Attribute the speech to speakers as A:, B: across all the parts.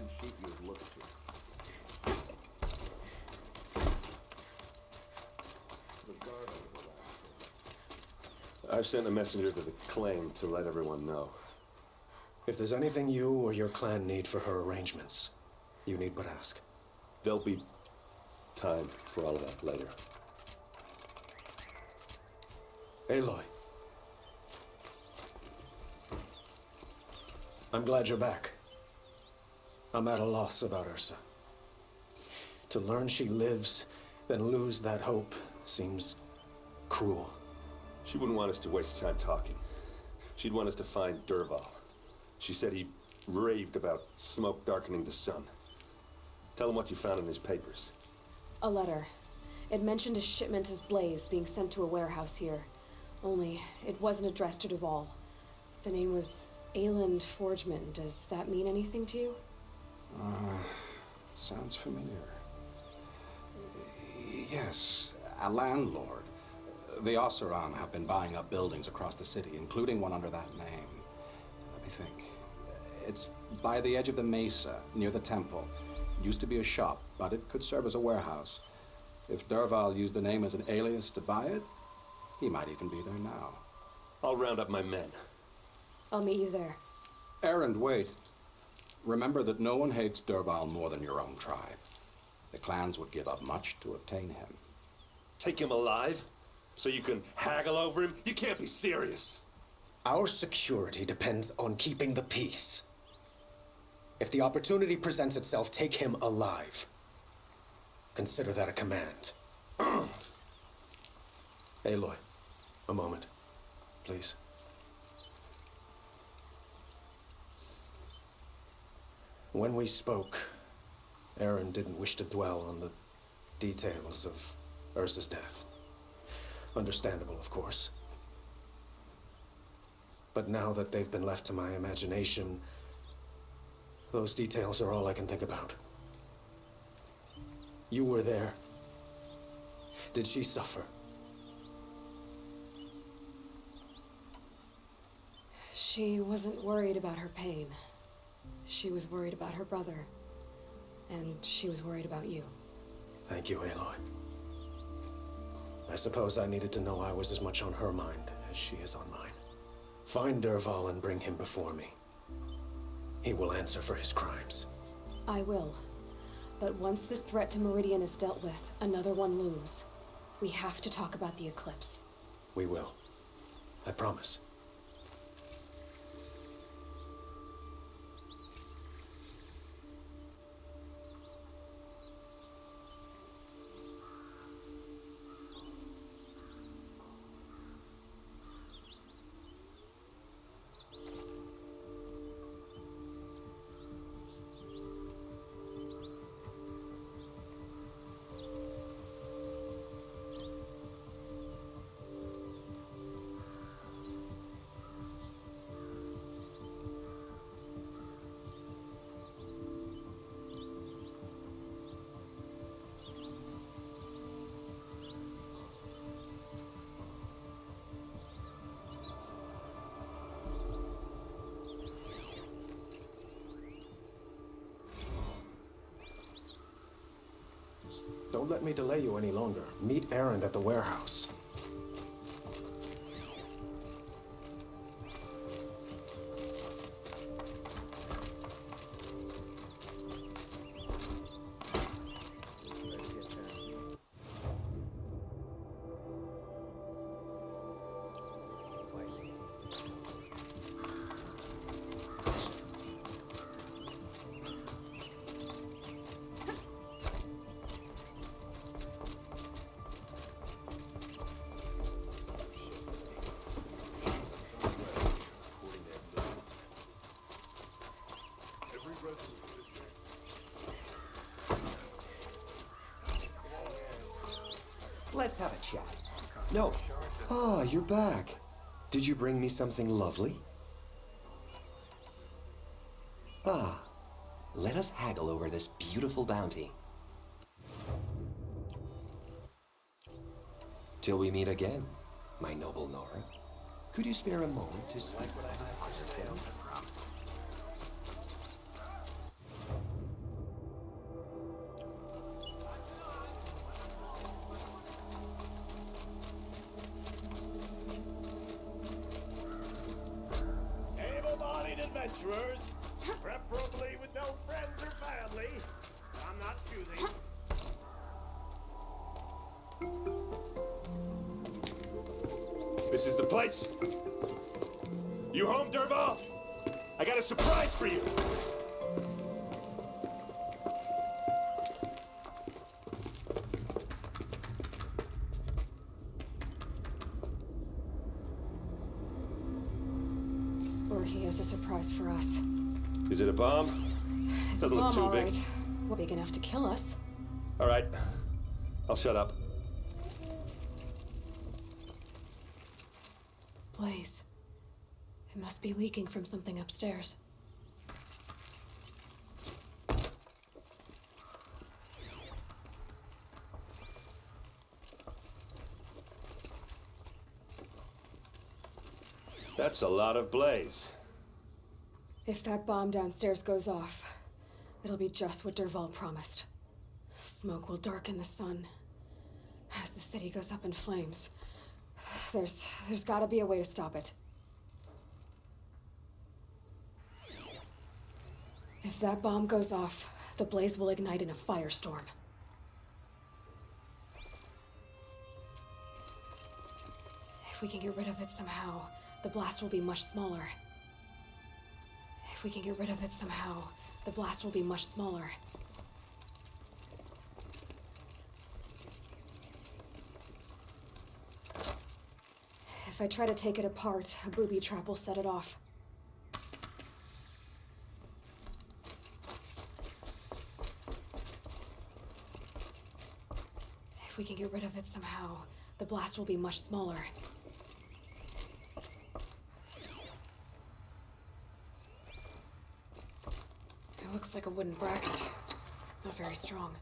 A: same sheep you was looking to. There's a guard over the last.
B: I've sent a messenger to the claim to let everyone know.
C: If there's anything you or your clan need for her arrangements, you need but ask.
B: There'll be time for all of that later.
C: Aloy. I'm glad you're back. I'm at a loss about Ursa. To learn she lives, then lose that hope, seems cruel.
B: She wouldn't want us to waste time talking. She'd want us to find Dervahl. She said he raved about smoke darkening the sun. Tell him what you found in his papers.
D: A letter. It mentioned a shipment of blaze being sent to a warehouse here. Only, it wasn't addressed to Dervahl. The name was Ayland Forgeman. Does that mean anything to you?
A: Sounds familiar. Yes, a landlord. The Oseram have been buying up buildings across the city, including one under that name. Let me think. It's by the edge of the mesa, near the temple. Used to be a shop, but it could serve as a warehouse. If Dervahl used the name as an alias to buy it, he might even be there now.
B: I'll round up my men.
D: I'll meet you there.
A: Erend, wait. Remember that no one hates Dervahl more than your own tribe. The clans would give up much to obtain him.
B: Take him alive? So you can haggle over him? You can't be serious.
C: Our security depends on keeping the peace. If the opportunity presents itself, take him alive. Consider that a command. Aloy, a moment, please. When we spoke, Aaron didn't wish to dwell on the details of Ursa's death. Understandable, of course. But now that they've been left to my imagination, those details are all I can think about. You were there. Did she suffer?
D: She wasn't worried about her pain. She was worried about her brother. And she was worried about you.
C: Thank you, Aloy. I suppose I needed to know I was as much on her mind as she is on mine. Find Dervahl and bring him before me. He will answer for his crimes.
D: I will. But once this threat to Meridian is dealt with, another one looms. We have to talk about the eclipse.
C: We will. I promise. Don't let me delay you any longer. Meet Erend at the warehouse.
E: Let's have a chat. No. Ah, you're back. Did you bring me something lovely? Ah, let us haggle over this beautiful bounty. Till we meet again, my noble Nora. Could you spare a moment to speak?
F: adventurers, preferably with no friends or family. I'm not choosing.
B: This is the place. You home, Dervahl? I got a surprise for you.
D: Or he has a surprise for us.
B: Is it a bomb?
D: It's
B: Doesn't
D: a
B: look
D: bomb,
B: too
D: all
B: big.
D: right. Well, big enough to kill us.
B: All right. I'll shut up.
D: Blaze. It must be leaking from something upstairs.
B: That's a lot of blaze.
D: If that bomb downstairs goes off, it'll be just what Dervahl promised. Smoke will darken the sun. As the city goes up in flames, there's gotta be a way to stop it. If that bomb goes off, the blaze will ignite in a firestorm. If we can get rid of it somehow, the blast will be much smaller. If we can get rid of it somehow, the blast will be much smaller. If I try to take it apart, a booby trap will set it off. If we can get rid of it somehow, the blast will be much smaller. It looks like a wooden bracket. Not very strong.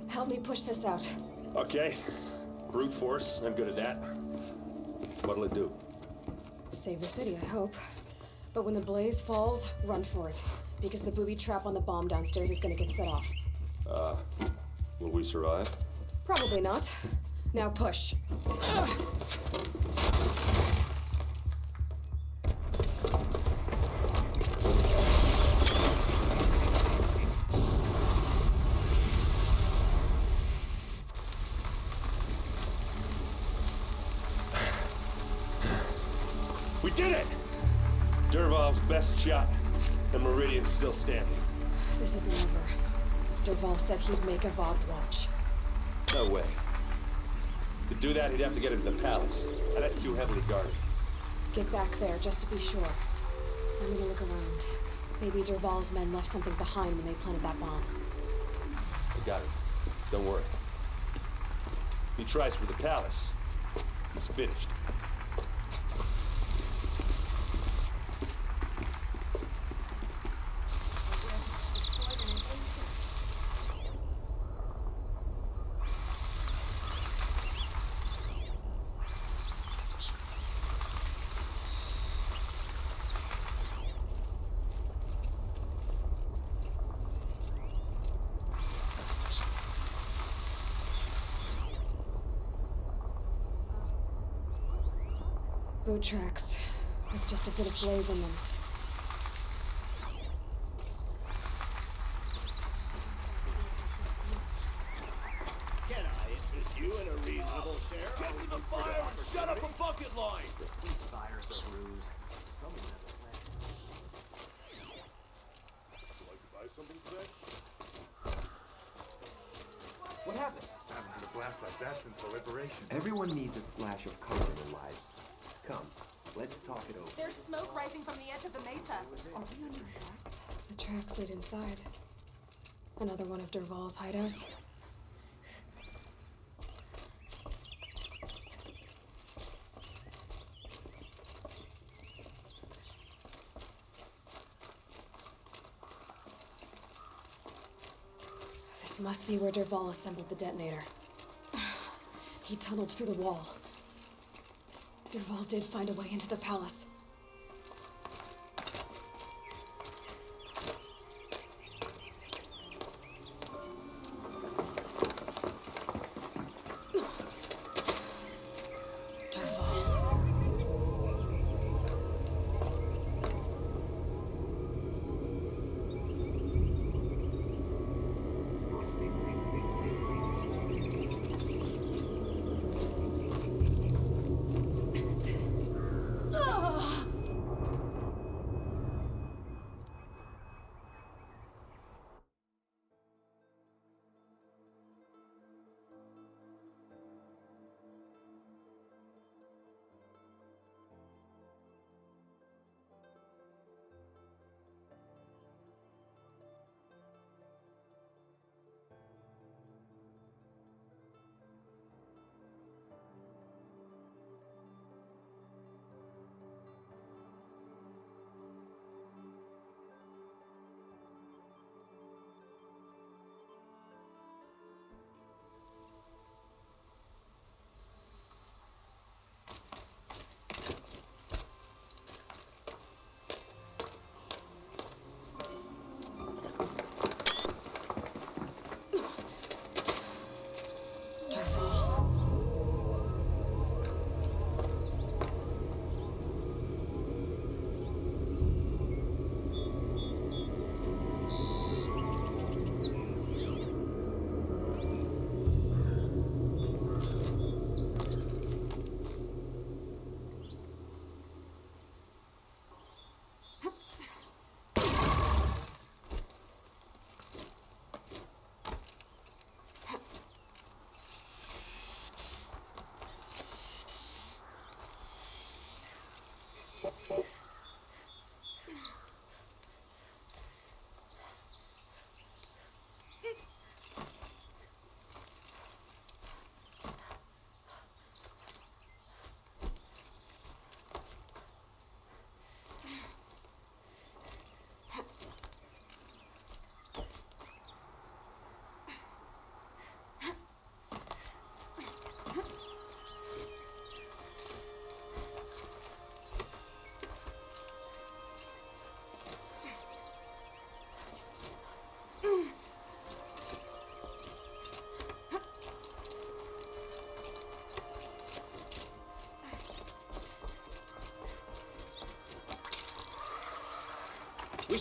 D: Help me push this out.
B: Okay. Brute force, I'm good at that. What'll it do?
D: Save the city, I hope. But when the blaze falls, run for it. Because the booby trap on the bomb downstairs is gonna get set off.
B: Will we survive?
D: Probably not. Now push. Ugh.
B: We did it! Dervahl's best shot. The Meridian's still standing.
D: This isn't over. Dervahl said he'd make a Vought watch.
B: No way. To do that, he'd have to get into the palace. And that's too heavily guarded.
D: Get back there, just to be sure. I'm gonna look around. Maybe Dervahl's men left something behind when they planted that bomb.
B: I got it. Don't worry. If he tries for the palace, he's finished.
D: Boot tracks, with just a bit of blaze in them.
F: Can I interest you in a reasonable share? Get to the fire and shut up a bucket line!
G: The ceasefire's a ruse. Someone has a plan.
B: Would you like to buy something today?
G: What happened?
H: I haven't had a blast like that since the liberation.
G: Everyone needs a splash of color in their lives. Come, let's talk it over.
I: There's smoke rising from the edge of the mesa.
D: Are we under attack? The tracks lead inside. Another one of Dervahl's hideouts. This must be where Dervahl assembled the detonator. He tunneled through the wall. Dervahl did find a way into the palace.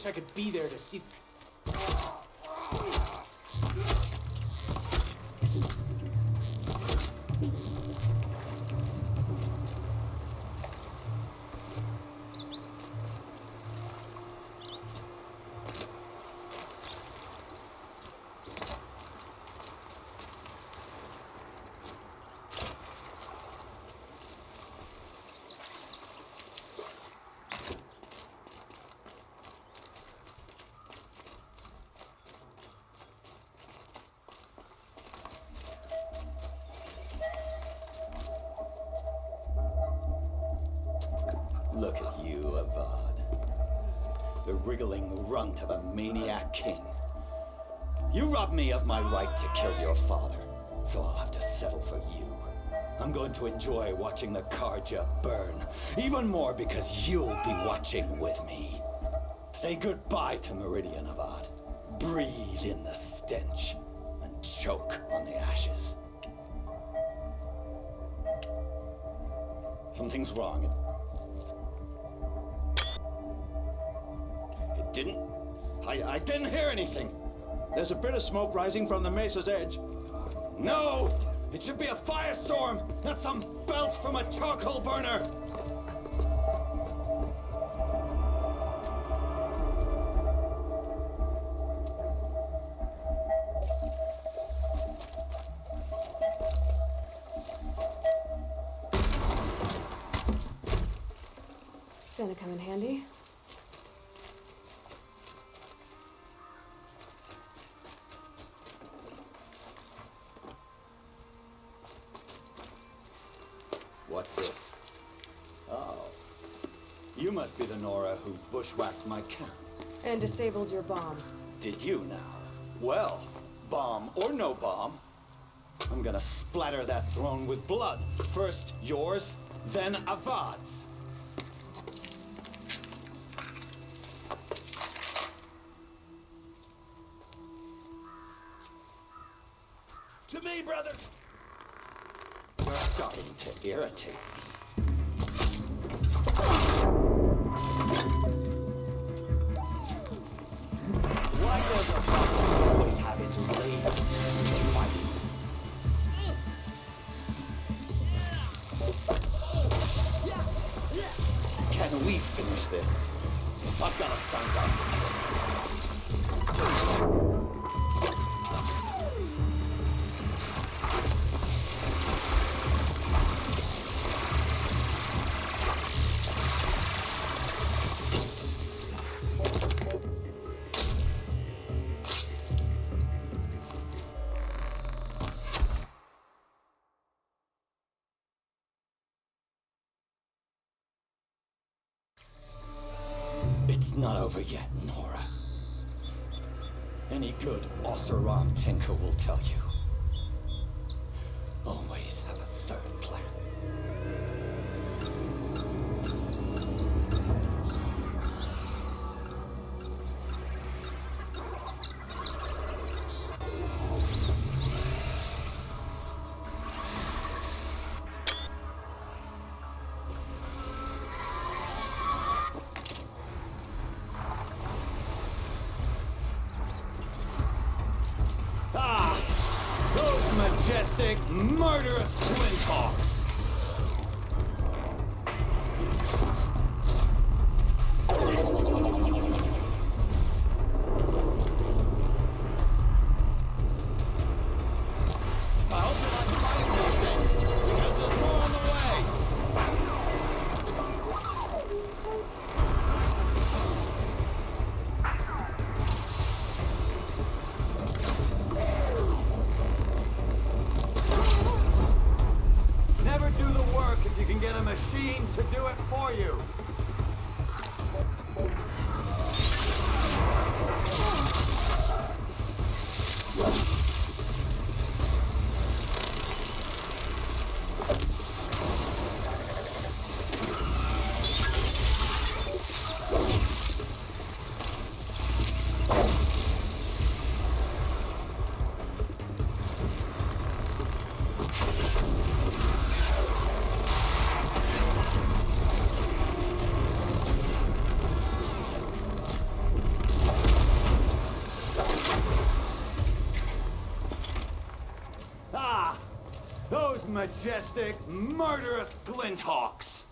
F: wish I could be there to see...
J: Look at you, Avad. The wriggling runt of a maniac king. You robbed me of my right to kill your father, so I'll have to settle for you. I'm going to enjoy watching the Karja burn, even more because you'll be watching with me. Say goodbye to Meridian, Avad. Breathe in the stench, and choke on the ashes. Something's wrong. I didn't hear anything. There's a bit of smoke rising from the mesa's edge. No! It should be a firestorm, not some belch from a charcoal burner!
D: It's gonna come in handy.
J: What's this? Oh. You must be the Nora who bushwhacked my camp.
D: And disabled your bomb.
J: Did you now? Well, bomb or no bomb, I'm gonna splatter that throne with blood. First yours, then Avad's.
F: To me, brother!
J: You're starting to irritate me. Why does a father always have his blade fighting? Can we finish this? I've got a son down to kill. It's not over yet, Nora. Any good Oseram tinker will tell you. Always have a third plan. Majestic, murderous Twintalks! I hope you like fighting these things, because there's more on the way! Never do the work if you can get a machine to do it for you.
F: majestic, murderous glinthawks.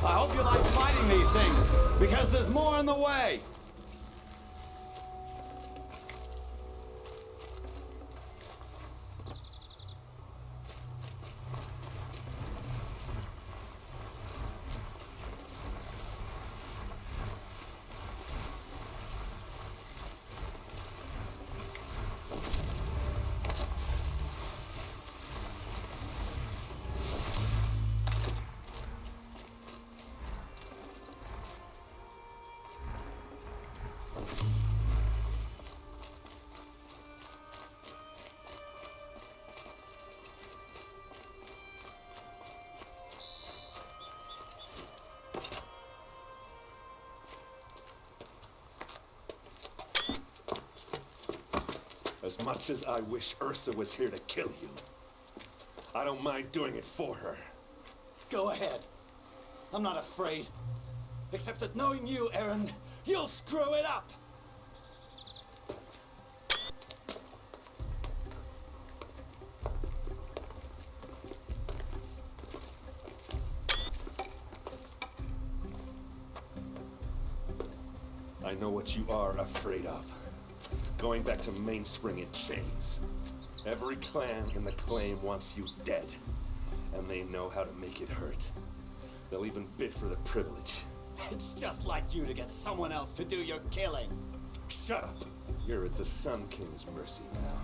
F: I hope you like fighting these things, because there's more in the way.
B: As much as I wish Ursa was here to kill you, I don't mind doing it for her.
J: Go ahead. I'm not afraid. Except that knowing you, Aaron, you'll screw it up.
B: I know what you are afraid of. Going back to Mainspring in chains. Every clan in the claim wants you dead. And they know how to make it hurt. They'll even bid for the privilege.
J: It's just like you to get someone else to do your killing.
B: Shut up! You're at the Sun King's mercy now.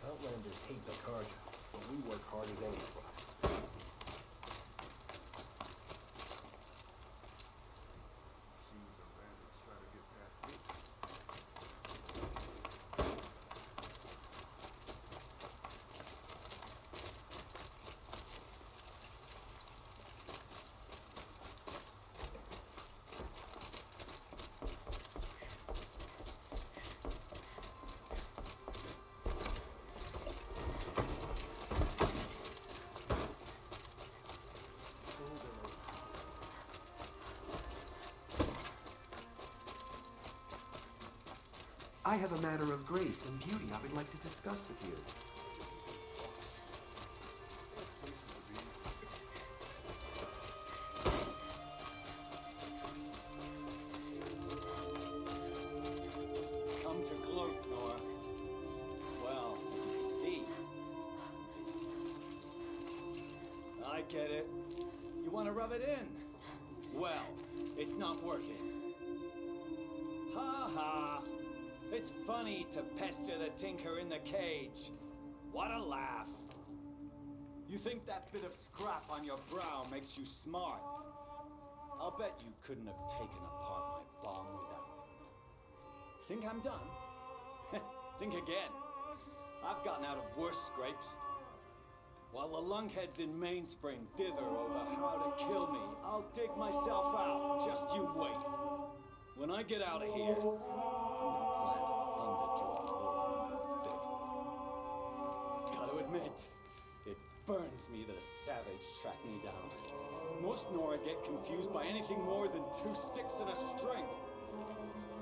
G: Outlanders hate the carja, but we work hard as any tribe.
H: Seems a bandit's trying to get past me.
G: I have a matter of grace and beauty I would like to discuss with you.
H: Places to be.
J: I get it. You want to rub it in? Well, it's not working. Ha ha! It's funny to pester the tinker in the cage. What a laugh. You think that bit of scrap on your brow makes you smart? I'll bet you couldn't have taken apart my bomb without it. Think I'm done? Think again. I've gotten out of worse scrapes. While the lunkheads in Mainspring dither over how to kill me, I'll dig myself out. Just you wait. When I get out of here, I'm gonna plant a thunderjaw hole in your bedroom. Gotta admit, it burns me that a savage tracked me down. Most Nora get confused by anything more than 2 sticks and a string.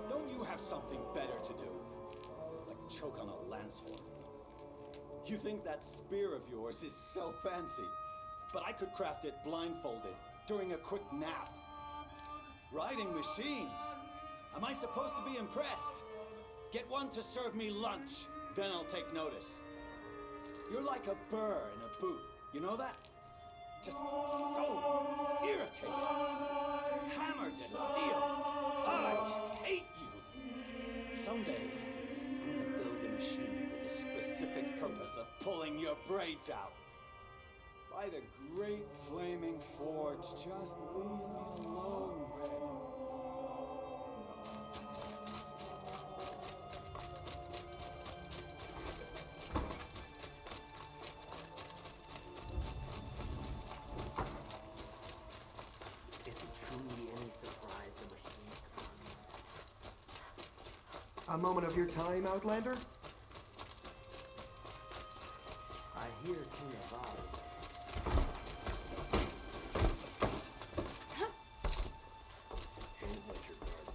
J: Don't you have something better to do? Like choke on a lance horn. You think that spear of yours is so fancy, but I could craft it blindfolded during a quick nap. Riding machines. Am I supposed to be impressed? Get one to serve me lunch, then I'll take notice. You're like a burr in a boot. You know that? Just so irritating. Hammered to steel. I hate you. Someday, I'm gonna build a machine with the specific purpose of pulling your braids out. By the great flaming forge, just leave me alone, Red.
G: Is it truly any surprise the machine come?
E: A moment of your time, Outlander?
G: I hear King of Oz. Don't let your guard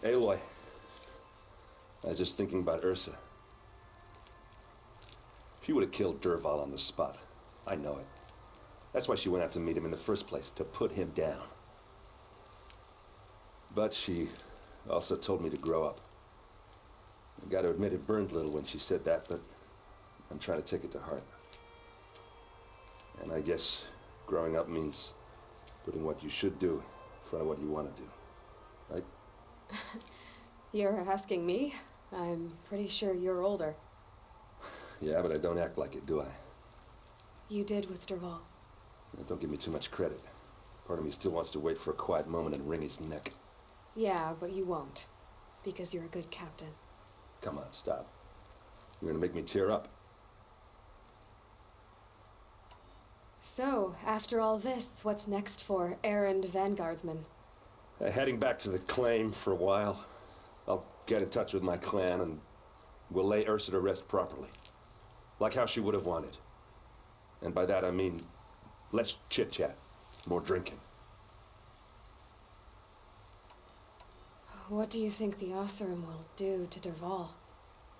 G: down.
B: Aloy, I was just thinking about Ursa. She would have killed Dervahl on the spot. I know it. That's why she went out to meet him in the first place, to put him down. But she also told me to grow up. I gotta admit it burned a little when she said that, but I'm trying to take it to heart. And I guess growing up means putting what you should do in front of what you want to do. Right?
D: You're asking me? I'm pretty sure you're older.
B: Yeah, but I don't act like it, do I?
D: You did with Dervahl.
B: Don't give me too much credit. Part of me still wants to wait for a quiet moment and wring his neck.
D: Yeah, but you won't. Because you're a good captain.
B: Come on, stop. You're gonna make me tear up.
D: So, after all this, what's next for errand vanguardsman?
B: Heading back to the claim for a while. I'll get in touch with my clan and we'll lay Ursa to rest properly. Like how she would have wanted. And by that I mean, less chit-chat, more drinking.
D: What do you think the Osseram will do to Dervahl?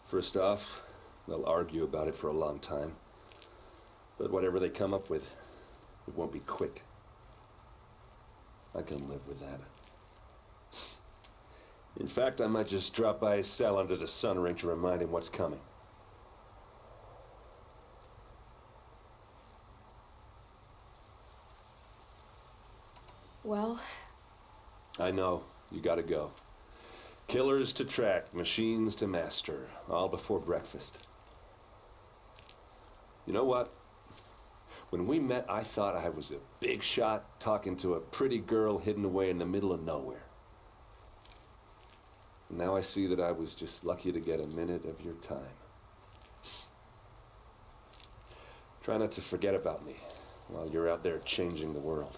B: First off, they'll argue about it for a long time. But whatever they come up with, it won't be quick. I can live with that. In fact, I might just drop by his cell under the sun ring to remind him what's coming.
D: Well...
B: I know. You gotta go. Killers to track, machines to master, all before breakfast. You know what? When we met, I thought I was a big shot talking to a pretty girl hidden away in the middle of nowhere. And now I see that I was just lucky to get a minute of your time. Try not to forget about me while you're out there changing the world.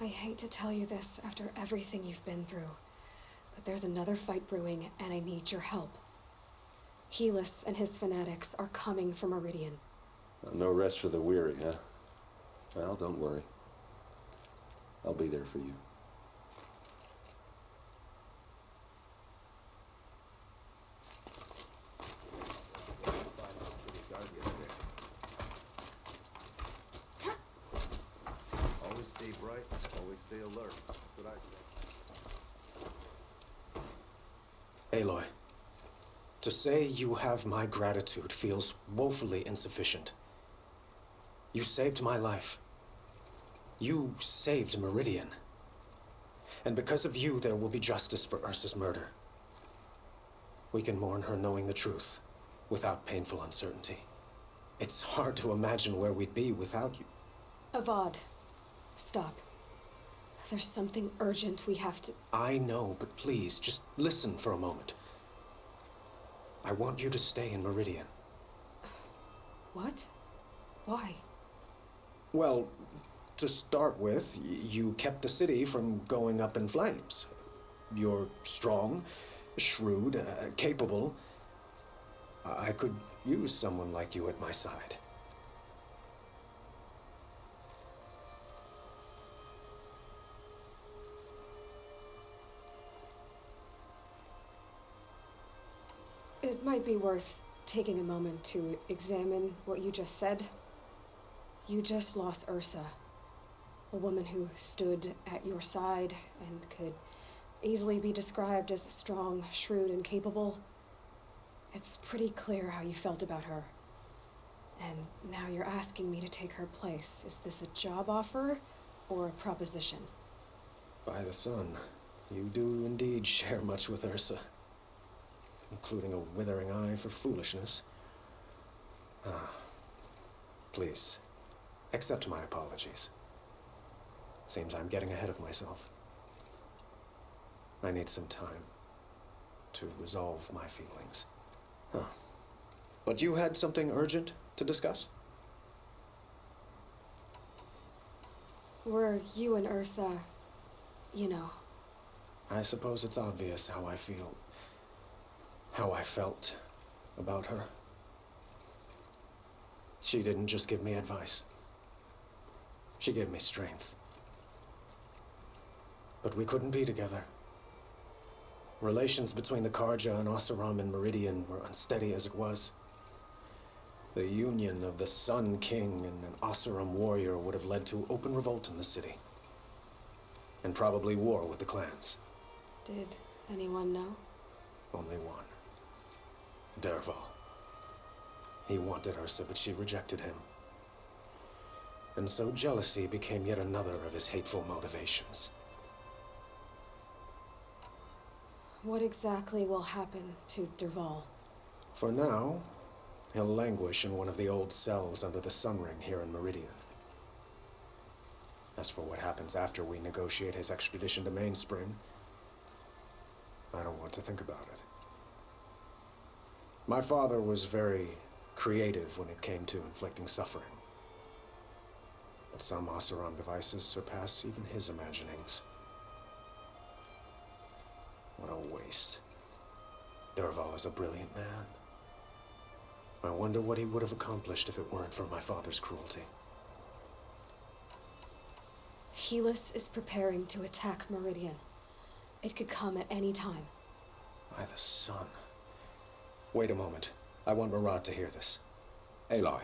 D: I hate to tell you this after everything you've been through, but there's another fight brewing and I need your help. Helis and his fanatics are coming for Meridian.
B: No rest for the weary, huh? Well, don't worry. I'll be there for you.
H: Stay bright, always stay alert. That's what I say.
C: Aloy, to say you have my gratitude feels woefully insufficient. You saved my life. You saved Meridian. And because of you, there will be justice for Ursa's murder. We can mourn her knowing the truth, without painful uncertainty. It's hard to imagine where we'd be without you.
D: Avad, stop. There's something urgent we have to...
C: I know, but please, just listen for a moment. I want you to stay in Meridian.
D: What? Why?
C: Well, to start with, you kept the city from going up in flames. You're strong, shrewd, capable. I could use someone like you at my side.
D: It might be worth taking a moment to examine what you just said. You just lost Ursa, a woman who stood at your side and could easily be described as strong, shrewd, and capable. It's pretty clear how you felt about her. And now you're asking me to take her place. Is this a job offer or a proposition?
C: By the sun, you do indeed share much with Ursa, including a withering eye for foolishness. Please, accept my apologies. Seems I'm getting ahead of myself. I need some time to resolve my feelings. But you had something urgent to discuss?
D: Were you and Ursa, you know?
C: I suppose it's obvious how I feel. How I felt about her. She didn't just give me advice. She gave me strength. But we couldn't be together. Relations between the Karja and Oseram and Meridian were unsteady as it was. The union of the Sun King and an Oseram warrior would have led to open revolt in the city. And probably war with the clans.
D: Did anyone know?
C: Only one. Dervahl. He wanted Ursa, but she rejected him. And so jealousy became yet another of his hateful motivations.
D: What exactly will happen to Dervahl?
C: For now, he'll languish in one of the old cells under the Sun Ring here in Meridian. As for what happens after we negotiate his extradition to Mainspring, I don't want to think about it. My father was very creative when it came to inflicting suffering. But some Oseram devices surpass even his imaginings. What a waste. Dervahl is a brilliant man. I wonder what he would have accomplished if it weren't for my father's cruelty.
D: Helis is preparing to attack Meridian. It could come at any time.
C: By the sun. Wait a moment. I want Murad to hear this.
A: Aloy,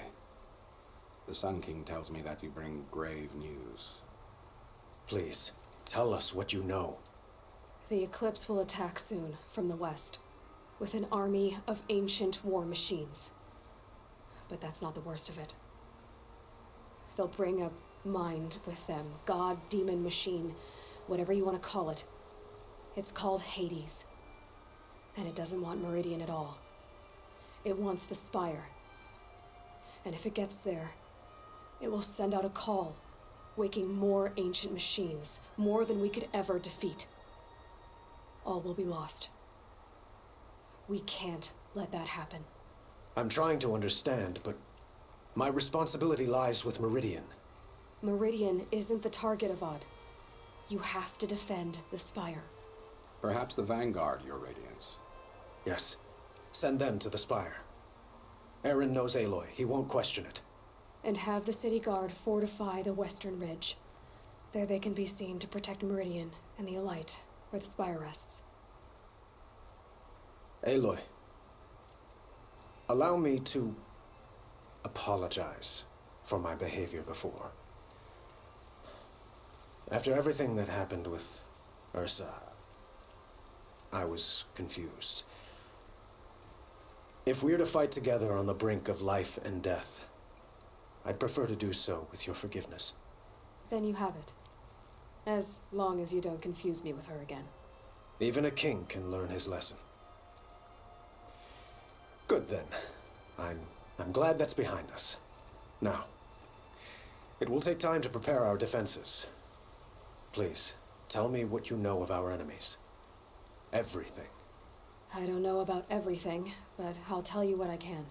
A: the Sun King tells me that you bring grave news.
C: Please, tell us what you know.
D: The Eclipse will attack soon, from the west, with an army of ancient war machines. But that's not the worst of it. They'll bring a mind with them, god, demon, machine, whatever you want to call it. It's called Hades. And it doesn't want Meridian at all. It wants the Spire. And if it gets there, it will send out a call, waking more ancient machines, more than we could ever defeat. All will be lost. We can't let that happen.
C: I'm trying to understand, but my responsibility lies with Meridian.
D: Meridian isn't the target, Avad. You have to defend the Spire.
A: Perhaps the Vanguard, Your Radiance.
C: Yes. Send them to the Spire. Eren knows Aloy. He won't question it.
D: And have the city guard fortify the western ridge. There they can be seen to protect Meridian and the Elite, where the Spire rests.
C: Aloy, allow me to apologize for my behavior before. After everything that happened with Ursa, I was confused. If we're to fight together on the brink of life and death, I'd prefer to do so with your forgiveness.
D: Then you have it. As long as you don't confuse me with her again.
C: Even a king can learn his lesson. Good then. I'm glad that's behind us. Now, it will take time to prepare our defenses. Please, tell me what you know of our enemies. Everything.
D: I don't know about everything, but I'll tell you what I can.